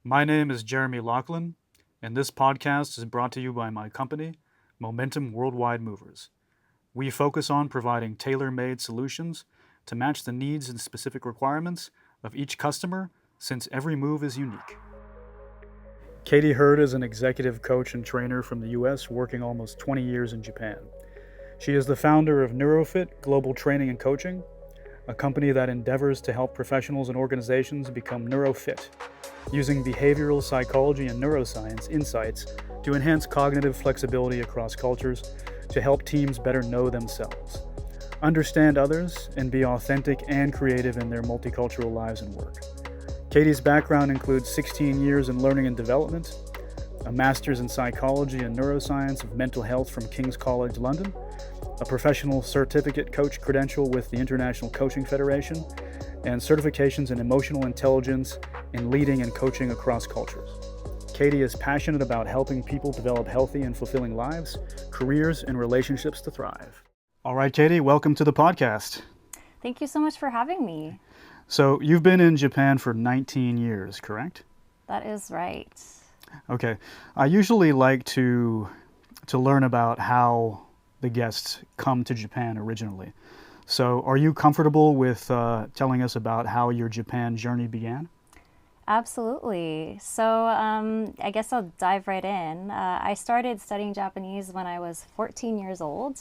My name is Jeremy Laughlin, and this podcast is brought to you by my company, Momentum Worldwide Movers. We focus on providing tailor-made solutions to match the needs and specific requirements of each customer, since every move is unique. Katie Hurd is an executive coach and trainer from the US working almost 20 years in Japan. She is the founder of Neurofit Global Training and Coaching, a company that endeavors to help professionals and organizations become neurofit, using behavioral psychology and neuroscience insights to enhance cognitive flexibility across cultures to help teams better know themselves, understand others, and be authentic and creative in their multicultural lives and work. Katie's background includes 16 years in learning and development, a master's in psychology and neuroscience of mental health from King's College London, a professional certificate coach credential with the International Coaching Federation, and certifications in emotional intelligence in leading and coaching across cultures. Katie is passionate about helping people develop healthy and fulfilling lives, careers, and relationships to thrive. All right, Katie, welcome to the podcast. Thank you so much for having me. So you've been in Japan for 19 years, correct? That is right. Okay. I usually like to learn about how the guests come to Japan originally. So are you comfortable with telling us about how your Japan journey began? Absolutely. So I guess I'll dive right in. I started studying Japanese when I was 14 years old.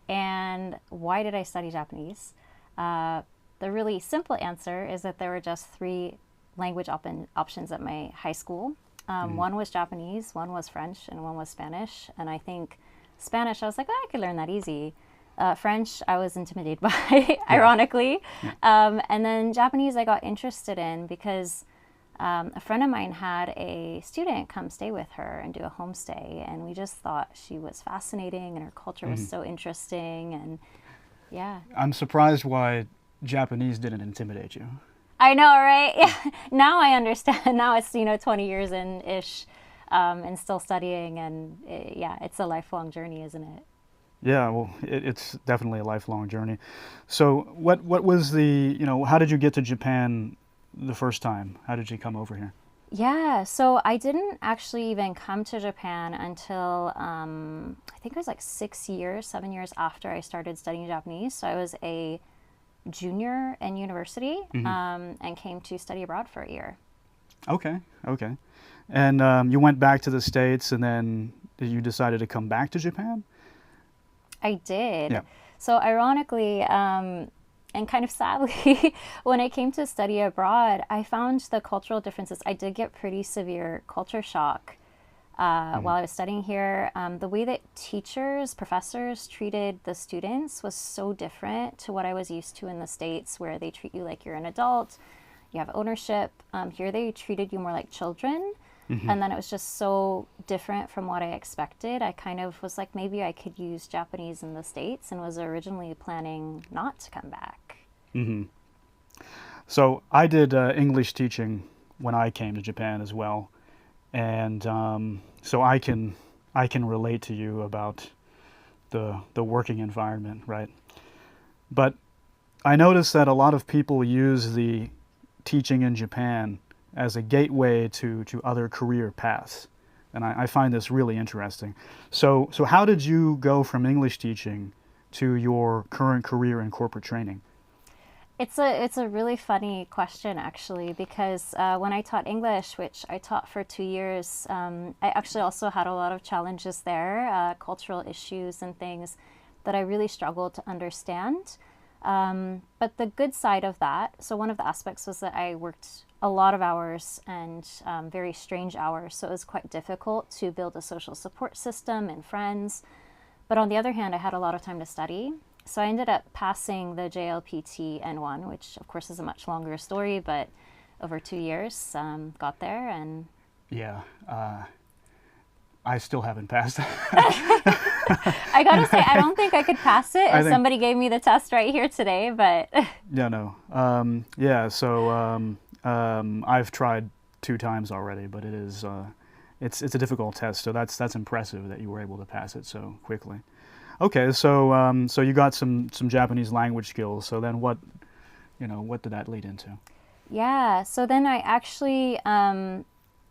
And why did I study Japanese? The really simple answer is that there were just three language options at my high school. One was Japanese, one was French, and one was Spanish. And I think Spanish, I was like, oh, I could learn that easy. French, I was intimidated by, ironically. And then Japanese, I got interested in because a friend of mine had a student come stay with her and do a homestay. And we just thought she was fascinating and her culture was so interesting. And yeah. I'm surprised why Japanese didn't intimidate you. I know, right? Yeah. Now I understand. Now it's, 20 years in-ish and still studying. And it's a lifelong journey, isn't it? Yeah, well, it's definitely a lifelong journey. So what was how did you get to Japan the first time? How did you come over here? Yeah, so I didn't actually even come to Japan until I think it was like 7 years after I started studying Japanese. So I was a junior in university and came to study abroad for a year. Okay. And you went back to the States, and then you decided to come back to Japan? I did. Yeah. So ironically, and kind of sadly, when I came to study abroad, I found the cultural differences. I did get pretty severe culture shock while I was studying here. The way that professors treated the students was so different to what I was used to in the States, where they treat you like you're an adult, you have ownership. Here they treated you more like children. And then it was just so different from what I expected. I kind of was like, maybe I could use Japanese in the States, and was originally planning not to come back. So I did English teaching when I came to Japan as well. And so I can relate to you about the working environment, right? But I noticed that a lot of people use the teaching in Japan as a gateway to other career paths. And I find this really interesting. So how did you go from English teaching to your current career in corporate training? It's a really funny question, actually, because when I taught English, which I taught for 2 years, I actually also had a lot of challenges there, cultural issues and things that I really struggled to understand. But the good side of that, so one of the aspects was that I worked a lot of hours and very strange hours, so it was quite difficult to build a social support system and friends. But on the other hand, I had a lot of time to study. So I ended up passing the JLPT N1, which of course is a much longer story, but over 2 years, got there. And yeah, I still haven't passed. I gotta say, I don't think I could pass it if somebody gave me the test right here today, but yeah, no. I've tried 2 times already, but it's a difficult test. So that's impressive that you were able to pass it so quickly. Okay, so you got some Japanese language skills. So then what did that lead into? Yeah, so then I actually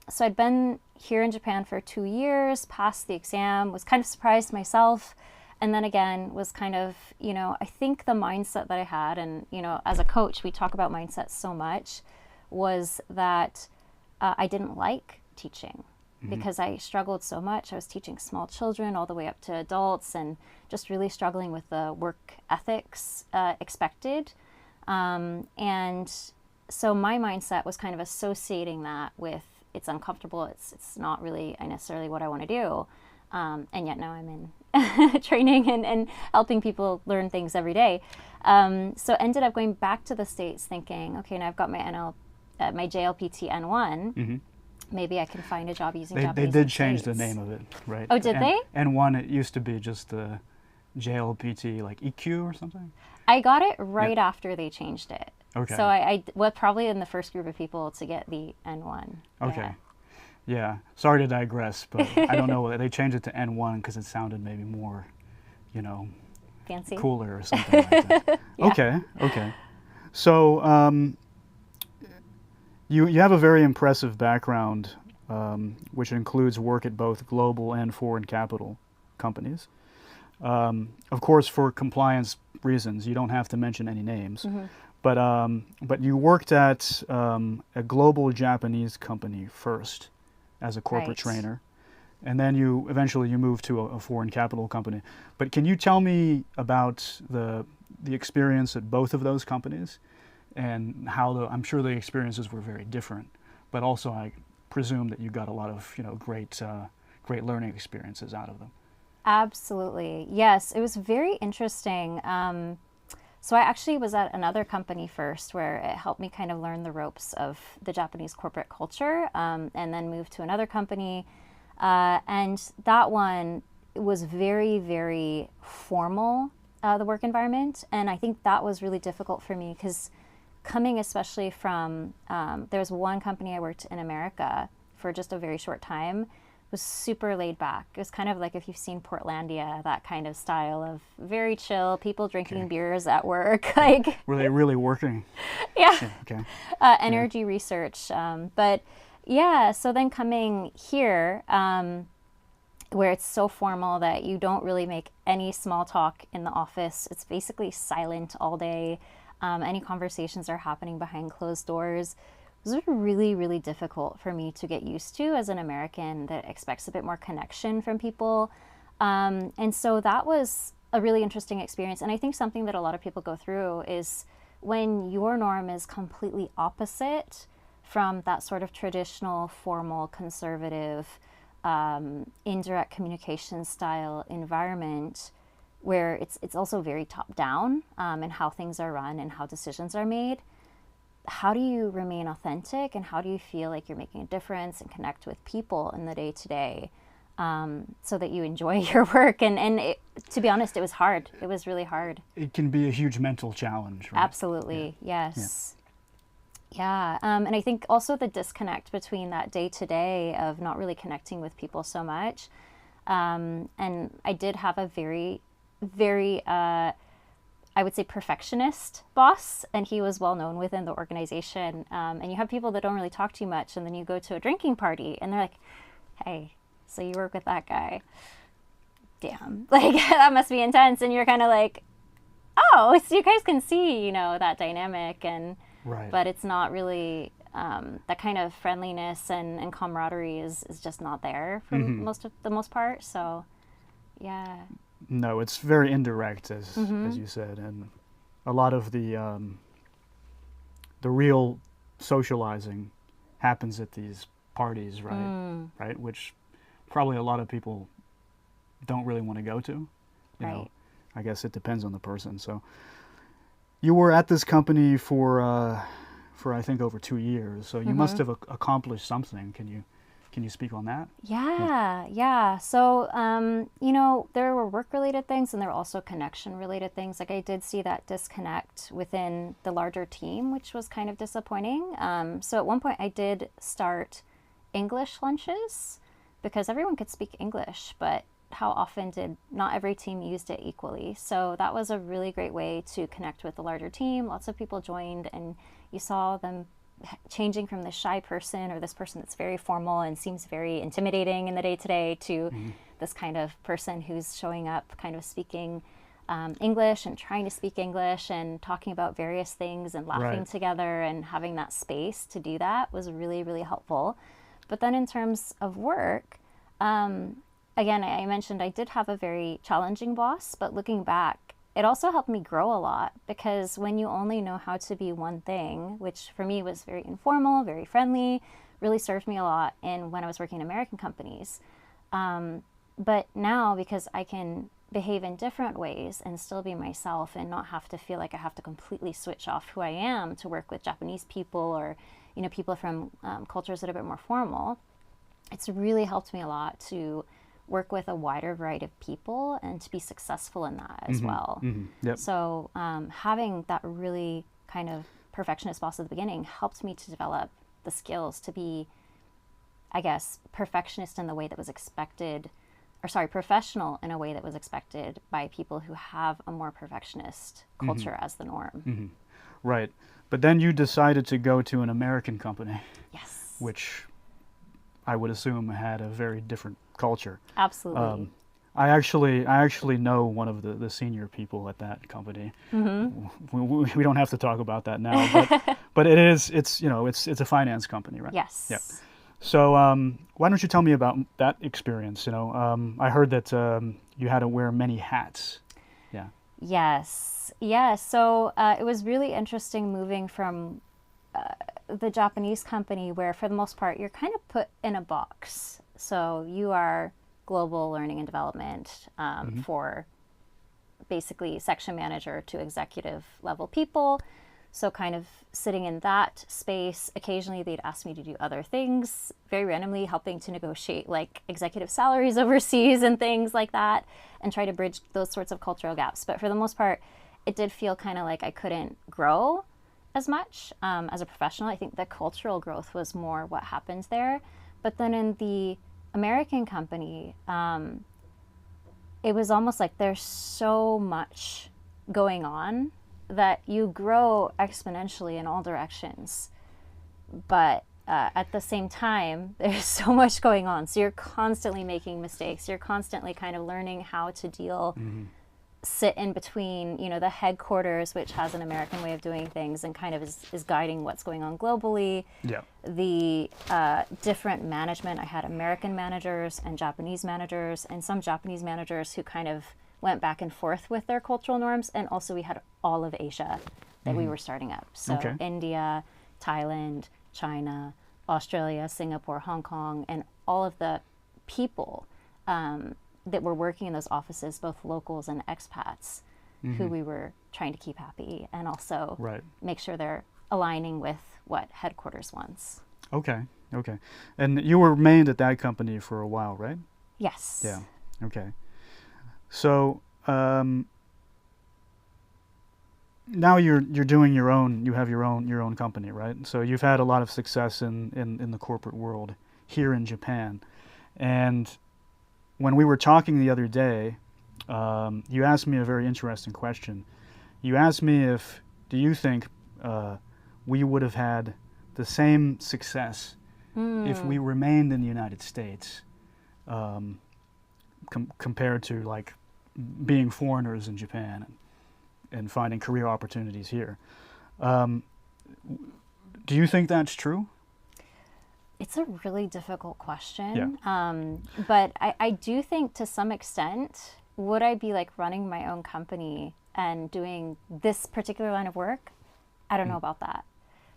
So I'd been here in Japan for 2 years, passed the exam, was kind of surprised myself. And then again, was kind of, I think the mindset that I had, and, as a coach, we talk about mindset so much, was that I didn't like teaching because I struggled so much. I was teaching small children all the way up to adults and just really struggling with the work ethics expected. And so my mindset was kind of associating that with it's uncomfortable. It's not really necessarily what I want to do. And yet now I'm in training and helping people learn things every day. So ended up going back to the States thinking, okay, now I've got my my JLPT N1. Maybe I can find a job using Japanese. They did change the name of it, right? Oh, did they? N1, it used to be just the JLPT, like EQ or something? I got it right after they changed it. Okay. So I was probably in the first group of people to get the N1. Okay. Yeah. Sorry to digress, but I don't know. They changed it to N1 because it sounded maybe more, Fancy. cooler or something like that. Yeah. Okay. So you have a very impressive background, which includes work at both global and foreign capital companies. Of course, for compliance reasons, you don't have to mention any names. But you worked at a global Japanese company first as a corporate trainer, and then you eventually moved to a foreign capital company. But can you tell me about the experience at both of those companies and how I'm sure the experiences were very different, but also I presume that you got a lot of great learning experiences out of them. Absolutely. Yes, it was very interesting. So I actually was at another company first where it helped me kind of learn the ropes of the Japanese corporate culture, and then moved to another company. And that one was very, very formal, the work environment. And I think that was really difficult for me because coming especially from, there was one company I worked in America for just a very short time, was super laid back. It was kind of like if you've seen Portlandia, that kind of style of very chill, people drinking beers at work. Like, were they really working? Yeah. Okay. Energy research. But yeah, so then coming here, where it's so formal that you don't really make any small talk in the office. It's basically silent all day. Any conversations are happening behind closed doors. Those are really, really difficult for me to get used to as an American that expects a bit more connection from people. And so that was a really interesting experience. And I think something that a lot of people go through is when your norm is completely opposite from that sort of traditional, formal, conservative, indirect communication style environment, where it's also very top down in how things are run and how decisions are made. How do you remain authentic and how do you feel like you're making a difference and connect with people in the day-to-day so that you enjoy your work? And to be honest, it was hard. It was really hard. It can be a huge mental challenge, right? Absolutely. Yeah. Yes. Yeah. And I think also the disconnect between that day-to-day of not really connecting with people so much. And I did have a very, very I would say perfectionist boss, and he was well known within the organization. And you have people that don't really talk too much, and then you go to a drinking party and they're like, hey, so you work with that guy. Damn, like that must be intense. And you're kind of like, oh, so you guys can see, that dynamic, and right. But it's not really, that kind of friendliness and camaraderie is just not there for the most part. So yeah. No, it's very indirect, as you said, and a lot of the real socializing happens at these parties, right? Right, which probably a lot of people don't really want to go to. You know, I guess it depends on the person. So, you were at this company for I think over 2 years. So you must have accomplished something. Can you speak on that? Yeah. So, there were work-related things and there were also connection-related things. Like I did see that disconnect within the larger team, which was kind of disappointing. So at one point I did start English lunches because everyone could speak English, but how often did not every team used it equally? So that was a really great way to connect with the larger team. Lots of people joined and you saw them changing from this shy person or this person that's very formal and seems very intimidating in the day-to-day to this kind of person who's showing up kind of speaking English and trying to speak English and talking about various things and laughing Right. together and having that space to do that was really, really helpful. But then in terms of work, again, I mentioned I did have a very challenging boss, but looking back, it also helped me grow a lot because when you only know how to be one thing, which for me was very informal, very friendly, really served me a lot in when I was working in American companies. But now, because I can behave in different ways and still be myself and not have to feel like I have to completely switch off who I am to work with Japanese people or, you know, people from cultures that are a bit more formal, it's really helped me a lot to work with a wider variety of people and to be successful in that as well. Yep. So having that really kind of perfectionist boss at the beginning helped me to develop the skills to be, I guess, perfectionist in the way that was expected, or sorry, professional in a way that was expected by people who have a more perfectionist culture as the norm. Right. But then you decided to go to an American company, Yes. which I would assume had a very different culture. Absolutely. I actually know one of the senior people at that company. We don't have to talk about that now, but it's a finance company, right? Yes. Yeah. So why don't you tell me about that experience? I heard that you had to wear many hats. Yeah. Yes. Yeah. So it was really interesting moving from the Japanese company where, for the most part, you're kind of put in a box. So you are global learning and development for basically section manager to executive level people. So kind of sitting in that space, occasionally they'd ask me to do other things, very randomly helping to negotiate like executive salaries overseas and things like that, and try to bridge those sorts of cultural gaps. But for the most part, it did feel kind of like I couldn't grow as much as a professional. I think the cultural growth was more what happened there. But then in the American company, it was almost like there's so much going on that you grow exponentially in all directions. But at the same time, there's so much going on. So you're constantly making mistakes. You're constantly kind of learning how to deal, sit in between, the headquarters, which has an American way of doing things and kind of is guiding what's going on globally. Yeah. The different management. I had American managers and Japanese managers, and some Japanese managers who kind of went back and forth with their cultural norms. And also we had all of Asia that we were starting up. So Okay. India, Thailand, China, Australia, Singapore, Hong Kong, and all of the people that were working in those offices, both locals and expats, who we were trying to keep happy and also Right. make sure they're aligning with what headquarters wants. Okay. And you remained at that company for a while, right? Yes. Yeah. Okay. So now you're doing your own. You have your own company, right? So you've had a lot of success in the corporate world here in Japan, and when we were talking the other day, you asked me a very interesting question. You asked me do you think we would have had the same success if we remained in the United States compared to like being foreigners in Japan and finding career opportunities here. Do you think that's true? It's a really difficult question. Yeah. But I do think to some extent, would I be like running my own company and doing this particular line of work? I don't know about that.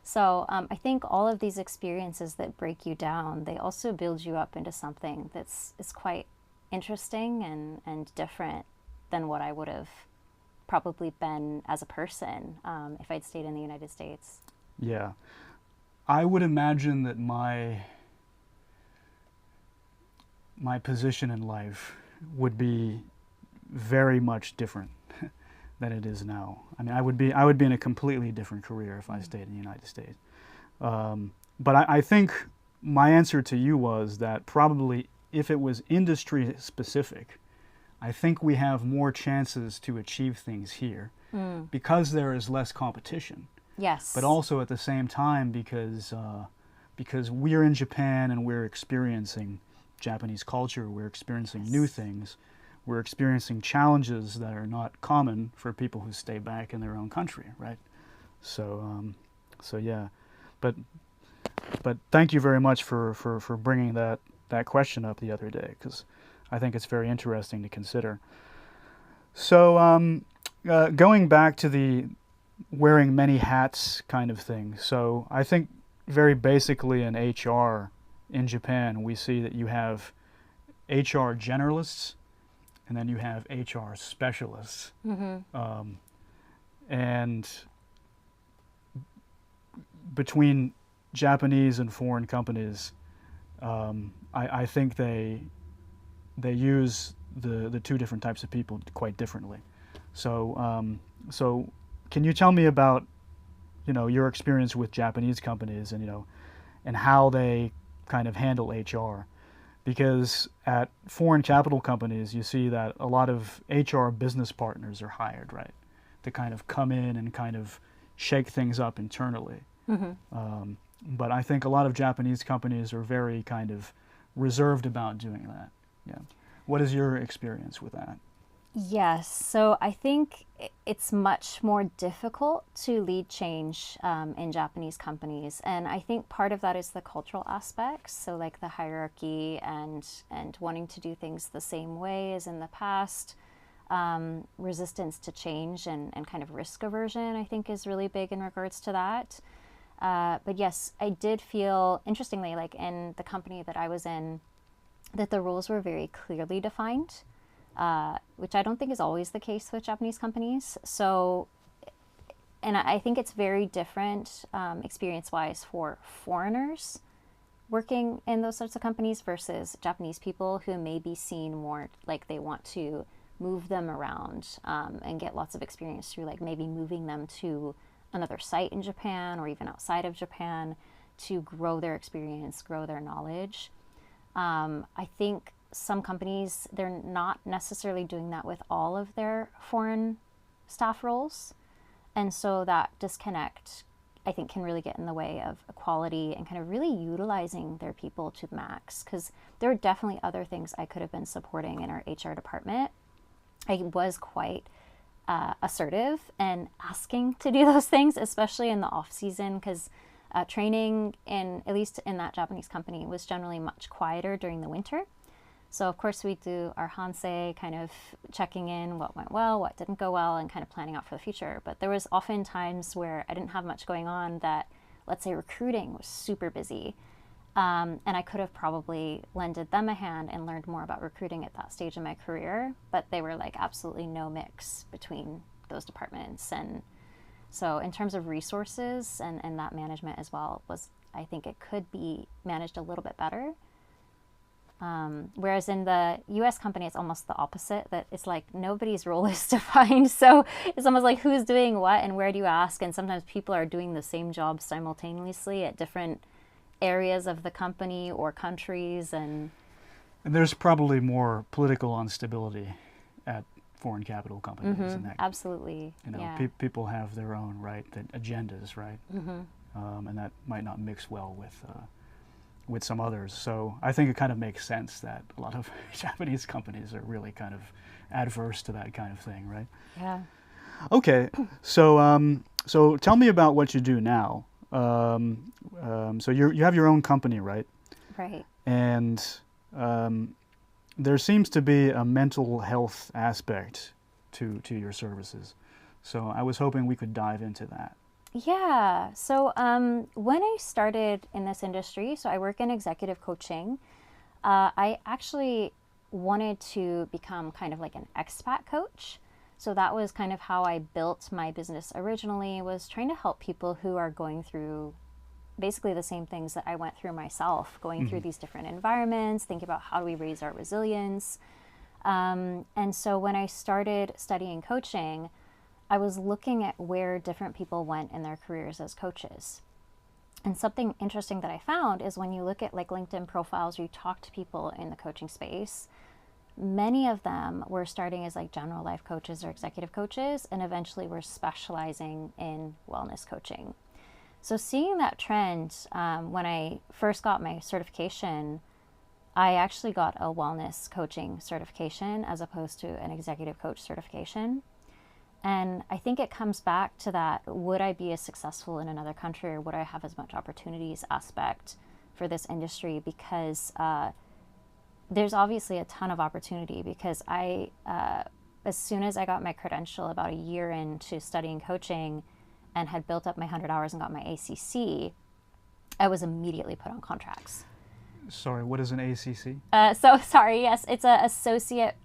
So I think all of these experiences that break you down, they also build you up into something that's quite interesting and different than what I would have probably been as a person if I'd stayed in the United States. Yeah. I would imagine that my position in life would be very much different than it is now. I mean, I would be in a completely different career if I stayed in the United States. But I think my answer to you was that probably if it was industry specific, I think we have more chances to achieve things here because there is less competition. Yes. But also at the same time because we're in Japan and we're experiencing Japanese culture, we're experiencing new things, we're experiencing challenges that are not common for people who stay back in their own country, right? So yeah, but thank you very much for bringing that question up the other day, because I think it's very interesting to consider. So going back to the wearing many hats kind of thing. So I think very basically in HR in Japan, we see that you have HR generalists and then you have HR specialists. And between Japanese and foreign companies, I think they use the two different types of people quite differently. So can you tell me about your experience with Japanese companies and how they kind of handle HR? Because at foreign capital companies, you see that a lot of HR business partners are hired, right, to kind of come in and kind of shake things up internally. But I think a lot of Japanese companies are very kind of reserved about doing that. Yeah. What is your experience with that? Yes, so I think it's much more difficult to lead change in Japanese companies, and I think part of that is the cultural aspects. So like the hierarchy and wanting to do things the same way as in the past, resistance to change and kind of risk aversion, I think is really big in regards to that. But yes, I did feel, interestingly, like in the company that I was in, that the roles were very clearly defined. Which I don't think is always the case with Japanese companies. So, and I think it's very different experience-wise for foreigners working in those sorts of companies versus Japanese people who may be seen more like they want to move them around and get lots of experience through like maybe moving them to another site in Japan or even outside of Japan to grow their experience, grow their knowledge. I think some companies, they're not necessarily doing that with all of their foreign staff roles. And so that disconnect, I think, can really get in the way of equality and kind of really utilizing their people to the max. Because there are definitely other things I could have been supporting in our HR department. I was quite assertive and asking to do those things, especially in the off season, because training in, at least in that Japanese company, was generally much quieter during the winter. So of course we do our hansei, kind of checking in what went well, what didn't go well, and kind of planning out for the future. But there was often times where I didn't have much going on that, let's say recruiting was super busy. And I could have probably lended them a hand and learned more about recruiting at that stage in my career, but they were like absolutely no mix between those departments. And so in terms of resources and that management as well, I think it could be managed a little bit better. Whereas in the US company, it's almost the opposite, that it's like nobody's role is defined. So it's almost like who's doing what and where do you ask? And sometimes people are doing the same job simultaneously at different areas of the company or countries. And there's probably more political instability at foreign capital companies. And that, absolutely. People have their own, right, agendas, right? And that might not mix well with some others. So I think it kind of makes sense that a lot of Japanese companies are really kind of adverse to that kind of thing, right? Yeah. Okay, so tell me about what you do now. So you have your own company, right? Right. And there seems to be a mental health aspect to your services. So I was hoping we could dive into that. Yeah. So when I started in this industry, so I work in executive coaching, I actually wanted to become kind of like an expat coach. So that was kind of how I built my business originally, was trying to help people who are going through basically the same things that I went through myself, going through these different environments, thinking about how do we raise our resilience. And so when I started studying coaching, I was looking at where different people went in their careers as coaches. And something interesting that I found is when you look at like LinkedIn profiles or you talk to people in the coaching space, many of them were starting as like general life coaches or executive coaches, and eventually were specializing in wellness coaching. So seeing that trend, when I first got my certification, I actually got a wellness coaching certification as opposed to an executive coach certification. And I think it comes back to that, would I be as successful in another country, or would I have as much opportunities aspect for this industry? Because there's obviously a ton of opportunity, because as soon as I got my credential about a year into studying coaching and had built up my 100 hours and got my ACC, I was immediately put on contracts. Sorry, what is an ACC? Yes, it's an associate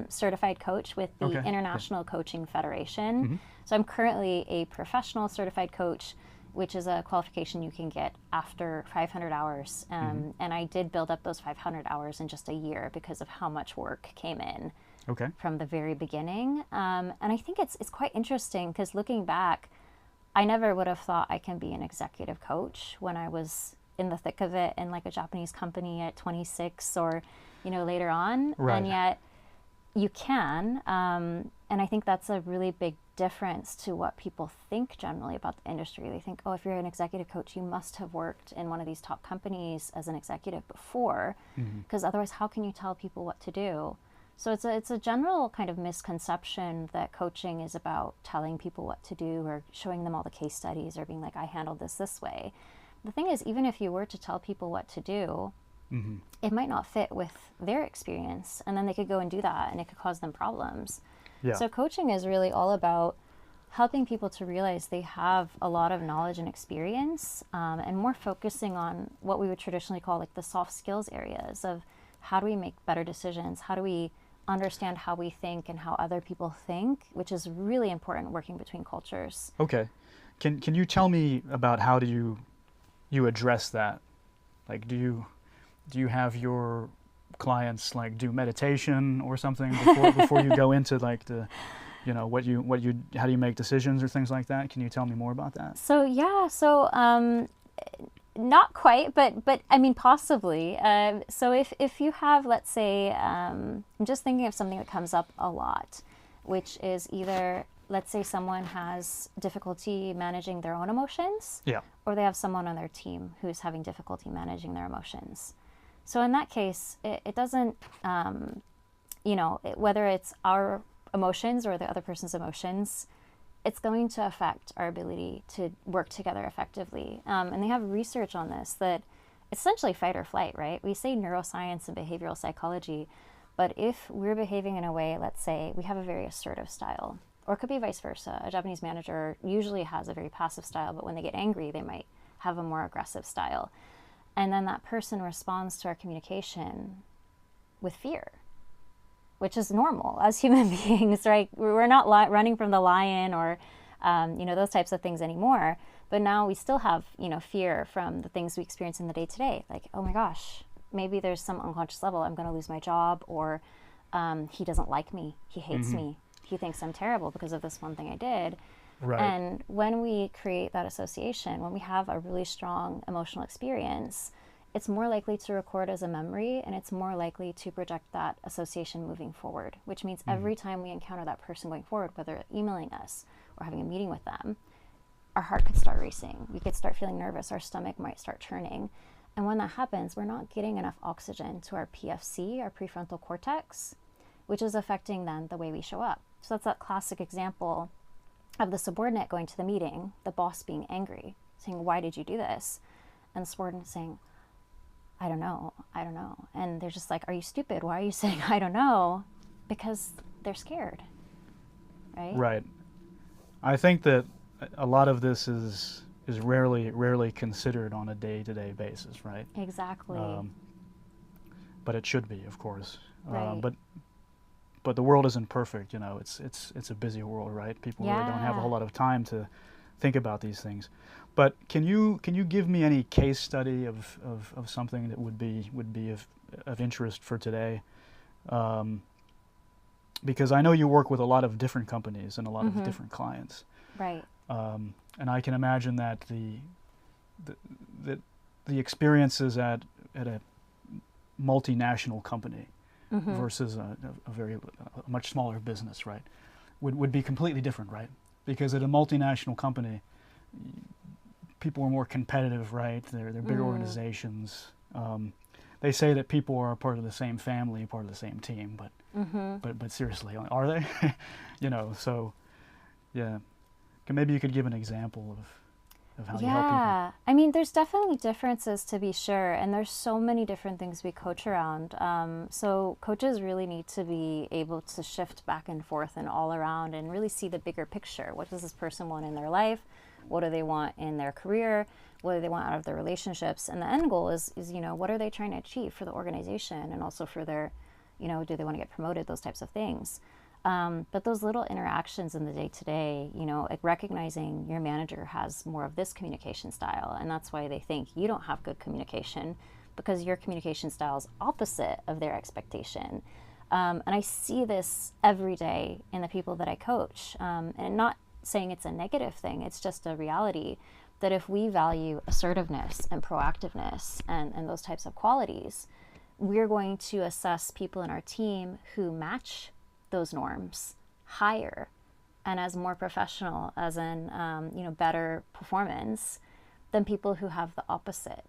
certified coach with the International Coaching Federation. Mm-hmm. So I'm currently a professional certified coach, which is a qualification you can get after 500 hours. And I did build up those 500 hours in just a year because of how much work came in from the very beginning. And I think it's quite interesting, because looking back, I never would have thought I can be an executive coach when I was in the thick of it in like a Japanese company at 26 or, later on. Right. And yet you can. And I think that's a really big difference to what people think generally about the industry. They think, oh, if you're an executive coach, you must have worked in one of these top companies as an executive before, because otherwise how can you tell people what to do? So it's a general kind of misconception that coaching is about telling people what to do or showing them all the case studies or being like, I handled this way. The thing is, even if you were to tell people what to do, it might not fit with their experience, and then they could go and do that, and it could cause them problems. Yeah. So coaching is really all about helping people to realize they have a lot of knowledge and experience, and more focusing on what we would traditionally call like the soft skills areas of how do we make better decisions, how do we understand how we think and how other people think, which is really important working between cultures. Okay. Can you tell me about how do you address that? Like, do you have your clients like do meditation or something before you go into like the, how do you make decisions or things like that? Can you tell me more about that? Not quite, but I mean, possibly. So if you have, let's say, I'm just thinking of something that comes up a lot, which is either, let's say someone has difficulty managing their own emotions, or they have someone on their team who's having difficulty managing their emotions. So in that case, it doesn't, whether it's our emotions or the other person's emotions, it's going to affect our ability to work together effectively. And they have research on this that it's essentially fight or flight, right? We say neuroscience and behavioral psychology, but if we're behaving in a way, let's say we have a very assertive style, or it could be vice versa. A Japanese manager usually has a very passive style, but when they get angry, they might have a more aggressive style. And then that person responds to our communication with fear, which is normal as human beings, right? We're not running from the lion or, those types of things anymore. But now we still have, fear from the things we experience in the day-to-day. Like, oh my gosh, maybe there's some unconscious level, I'm going to lose my job, or he doesn't like me, he hates me, he thinks I'm terrible because of this one thing I did. Right. And when we create that association, when we have a really strong emotional experience, it's more likely to record as a memory, and it's more likely to project that association moving forward, which means every time we encounter that person going forward, whether emailing us or having a meeting with them, our heart could start racing. We could start feeling nervous. Our stomach might start churning. And when that happens, we're not getting enough oxygen to our PFC, our prefrontal cortex, which is affecting then the way we show up. So that's that classic example of the subordinate going to the meeting, the boss being angry, saying, why did you do this? And the subordinate saying, I don't know. And they're just like, are you stupid? Why are you saying, I don't know? Because they're scared, right? Right. I think that a lot of this is rarely considered on a day-to-day basis, right? Exactly. But it should be, of course. Right. But the world isn't perfect, it's a busy world, right? People really don't have a whole lot of time to think about these things. But can you give me any case study of something that would be of interest for today? Because I know you work with a lot of different companies and a lot of different clients. Right. And I can imagine that the experiences at a multinational company versus a much smaller business, right? Would be completely different, right? Because at a multinational company, people are more competitive, right? They're bigger organizations. They say that people are part of the same family, part of the same team, but seriously, are they? So yeah. Maybe you could give an example of how you help people. Yeah, I mean, there's definitely differences to be sure, and there's so many different things we coach around. So coaches really need to be able to shift back and forth and all around and really see the bigger picture. What does this person want in their life? What do they want in their career? What do they want out of their relationships? And the end goal is what are they trying to achieve for the organization and also for their, do they want to get promoted? Those types of things. But those little interactions in the day-to-day, like recognizing your manager has more of this communication style, and that's why they think you don't have good communication because your communication style is opposite of their expectation. And I see this every day in the people that I coach, and not saying it's a negative thing, it's just a reality that if we value assertiveness and proactiveness and those types of qualities, we're going to assess people in our team who match those norms higher and as more professional, as in better performance than people who have the opposite.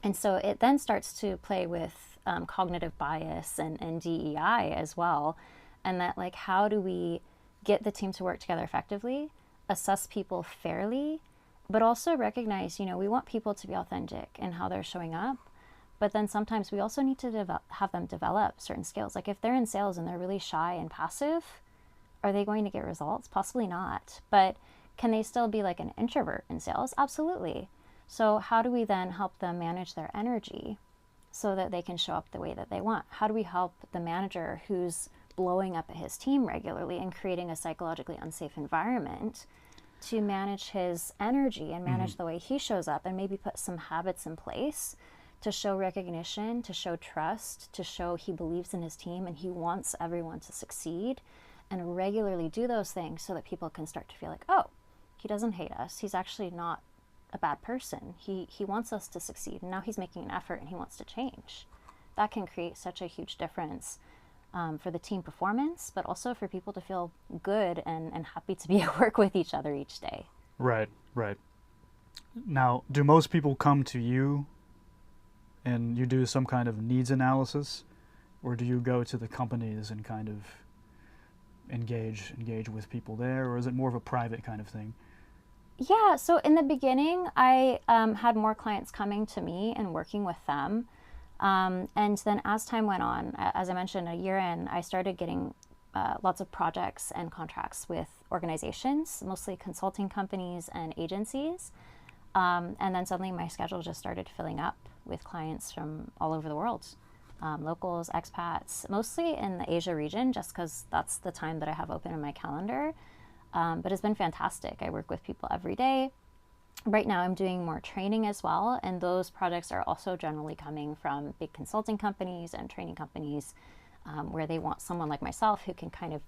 And so it then starts to play with cognitive bias and DEI as well, and that like how do we get the team to work together effectively, assess people fairly, but also recognize we want people to be authentic in how they're showing up. But then sometimes we also need to have them develop certain skills. Like if they're in sales and they're really shy and passive, are they going to get results? Possibly not. But can they still be like an introvert in sales? Absolutely. So how do we then help them manage their energy so that they can show up the way that they want? How do we help the manager who's blowing up at his team regularly and creating a psychologically unsafe environment to manage his energy and manage the way he shows up and maybe put some habits in place to show recognition, to show trust, to show he believes in his team and he wants everyone to succeed, and regularly do those things so that people can start to feel like, oh, he doesn't hate us. He's actually not a bad person. He wants us to succeed, and now he's making an effort and he wants to change. That can create such a huge difference for the team performance, but also for people to feel good and happy to be at work with each other each day. Right. Now, do most people come to you and you do some kind of needs analysis, or do you go to the companies and kind of engage with people there, or is it more of a private kind of thing? Yeah, so in the beginning, I had more clients coming to me and working with them. And then as time went on, as I mentioned, a year in, I started getting lots of projects and contracts with organizations, mostly consulting companies and agencies. And then suddenly my schedule just started filling up with clients from all over the world, locals, expats, mostly in the Asia region, just because that's the time that I have open in my calendar. But it's been fantastic. I work with people every day. Right now I'm doing more training as well, and those projects are also generally coming from big consulting companies and training companies where they want someone like myself who can kind of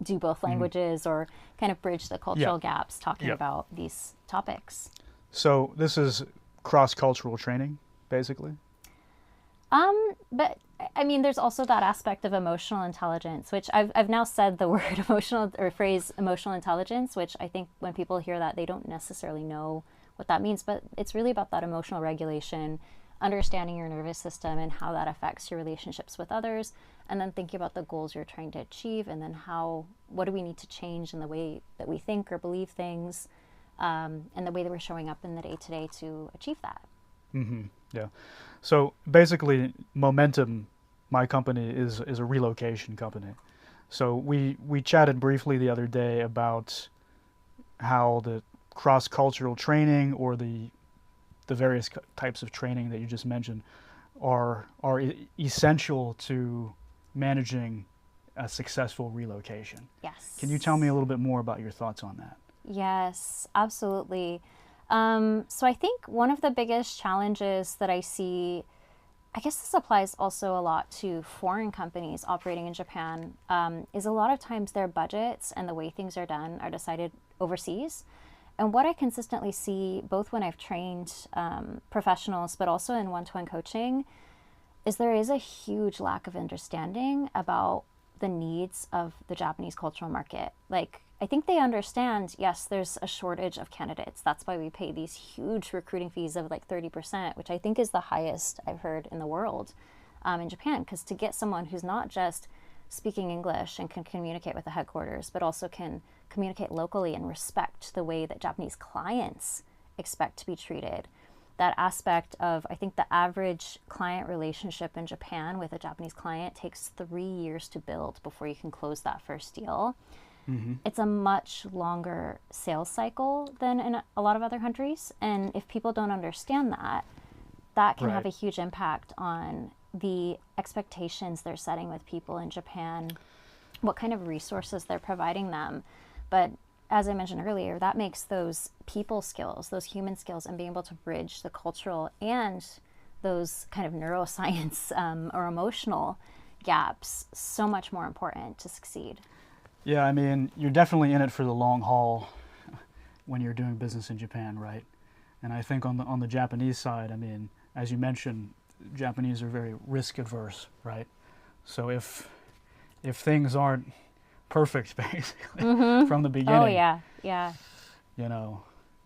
do both languages or kind of bridge the cultural gaps talking about these topics. So this is cross-cultural training, basically? But I mean, there's also that aspect of emotional intelligence, which I've now said the word phrase emotional intelligence, which I think when people hear that, they don't necessarily know what that means, but it's really about that emotional regulation, understanding your nervous system and how that affects your relationships with others, and then thinking about the goals you're trying to achieve, and then what do we need to change in the way that we think or believe things, and the way that we're showing up in the day-to-day to achieve that. Mm-hmm. Yeah. So basically, Momentum, my company, is a relocation company. So we chatted briefly the other day about how the cross-cultural training or the various types of training that you just mentioned are essential to managing a successful relocation. Yes. Can you tell me a little bit more about your thoughts on that? Yes, absolutely. So I think one of the biggest challenges that I see, I guess this applies also a lot to foreign companies operating in Japan, is a lot of times their budgets and the way things are done are decided overseas. And what I consistently see, both when I've trained professionals, but also in one-to-one coaching, is there is a huge lack of understanding about the needs of the Japanese cultural market. Like, I think they understand, yes, there's a shortage of candidates. That's why we pay these huge recruiting fees of like 30%, which I think is the highest I've heard in the world in Japan. Because to get someone who's not just speaking English and can communicate with the headquarters, but also can communicate locally and respect the way that Japanese clients expect to be treated. That aspect of, I think the average client relationship in Japan with a Japanese client takes 3 years to build before you can close that first deal. Mm-hmm. It's a much longer sales cycle than in a lot of other countries. And if people don't understand that, that can have a huge impact on the expectations they're setting with people in Japan, what kind of resources they're providing them. But as I mentioned earlier, that makes those people skills, those human skills, and being able to bridge the cultural and those kind of neuroscience or emotional gaps so much more important to succeed. Yeah, I mean, you're definitely in it for the long haul when you're doing business in Japan, right? And I think on the Japanese side, I mean, as you mentioned, Japanese are very risk adverse, right? So if things aren't perfect, basically, from the beginning, Oh yeah, you know,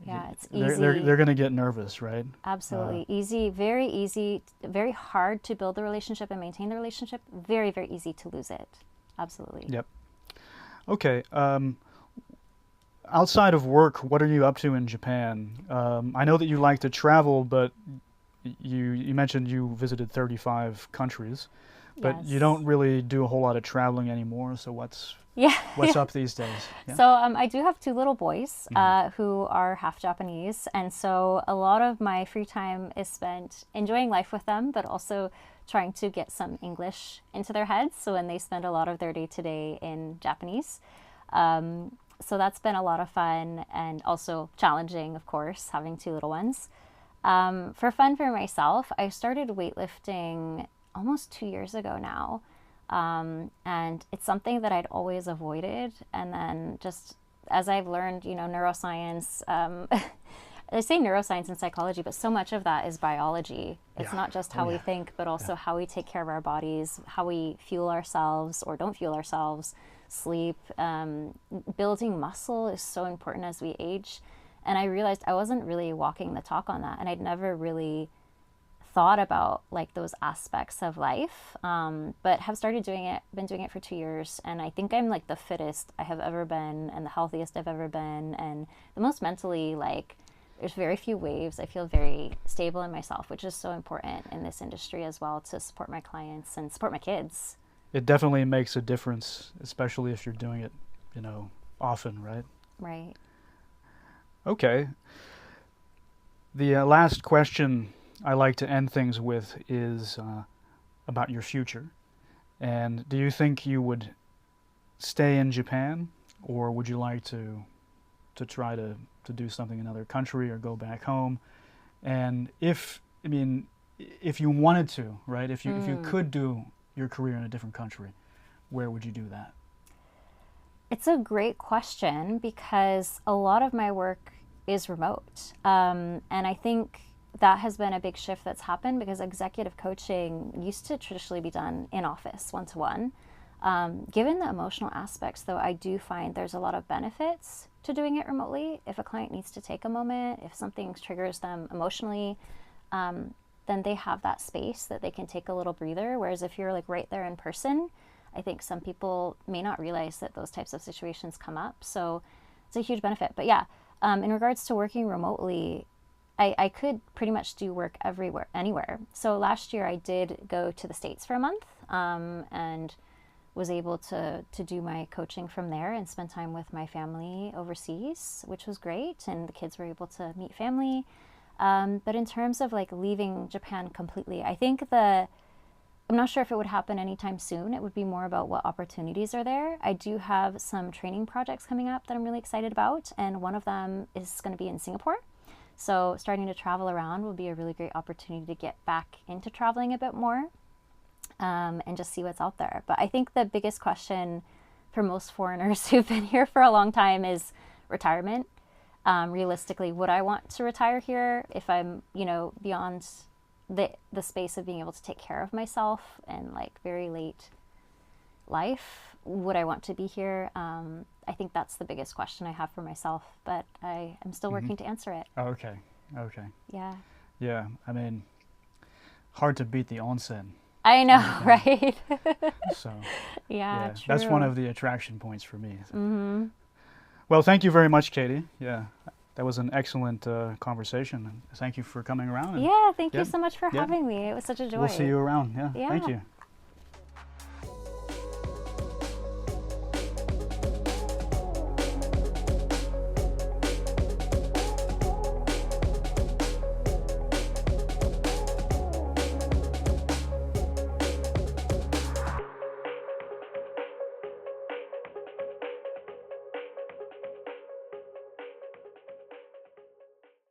it's easy. They're going to get nervous, right? Absolutely. Easy, very hard to build the relationship and maintain the relationship. Very, very easy to lose it. Absolutely. Yep. Okay. Outside of work, what are you up to in Japan? I know that you like to travel, but you mentioned you visited 35 countries, but you don't really do a whole lot of traveling anymore. So what's up these days? Yeah. So I do have 2 little boys who are half Japanese. And so a lot of my free time is spent enjoying life with them, but also trying to get some English into their heads. So when they spend a lot of their day-to-day in Japanese. So that's been a lot of fun and also challenging, of course, having 2 little ones. For fun for myself, I started weightlifting almost 2 years ago now. And it's something that I'd always avoided. And then just as I've learned, neuroscience, they say neuroscience and psychology, but so much of that is biology. It's not just how we think, but also how we take care of our bodies, how we fuel ourselves or don't fuel ourselves, sleep. Building muscle is so important as we age. And I realized I wasn't really walking the talk on that. And I'd never really thought about like those aspects of life, but have started doing it, been doing it for 2 years. And I think I'm like the fittest I have ever been and the healthiest I've ever been. And the most mentally, like, there's very few waves. I feel very stable in myself, which is so important in this industry as well, to support my clients and support my kids. It definitely makes a difference, especially if you're doing it, often, right? Right. Okay. The last question I like to end things with is about your future. And do you think you would stay in Japan, or would you like to try to do something in another country or go back home? And if you wanted to, right? If you could do your career in a different country, where would you do that? It's a great question because a lot of my work is remote. And I think that has been a big shift that's happened because executive coaching used to traditionally be done in office, one-to-one. Given the emotional aspects, though, I do find there's a lot of benefits to doing it remotely. If a client needs to take a moment, if something triggers them emotionally, then they have that space that they can take a little breather. Whereas if you're like right there in person, I think some people may not realize that those types of situations come up. So it's a huge benefit. But yeah, in regards to working remotely, I could pretty much do work everywhere, anywhere. So last year I did go to the States for a month and was able to do my coaching from there and spend time with my family overseas, which was great. And the kids were able to meet family. But in terms of like leaving Japan completely, I think I'm not sure if it would happen anytime soon. It would be more about what opportunities are there. I do have some training projects coming up that I'm really excited about. And one of them is going to be in Singapore. So starting to travel around will be a really great opportunity to get back into traveling a bit more and just see what's out there. But I think the biggest question for most foreigners who've been here for a long time is retirement. Realistically, would I want to retire here if I'm, beyond the space of being able to take care of myself in like very late life. Would I want to be here? I think that's the biggest question I have for myself, but I am still working to answer it. Okay. Okay. Yeah. Yeah. I mean, hard to beat the onsen. I know, right? So Yeah, that's true. one of the attraction points for me. So. Well, thank you very much, Katie. Yeah, that was an excellent conversation. Thank you for coming around. Yeah, thank Yeah. you so much for Yeah. having me. It was such a joy. We'll see you around. Yeah. Yeah. Thank you.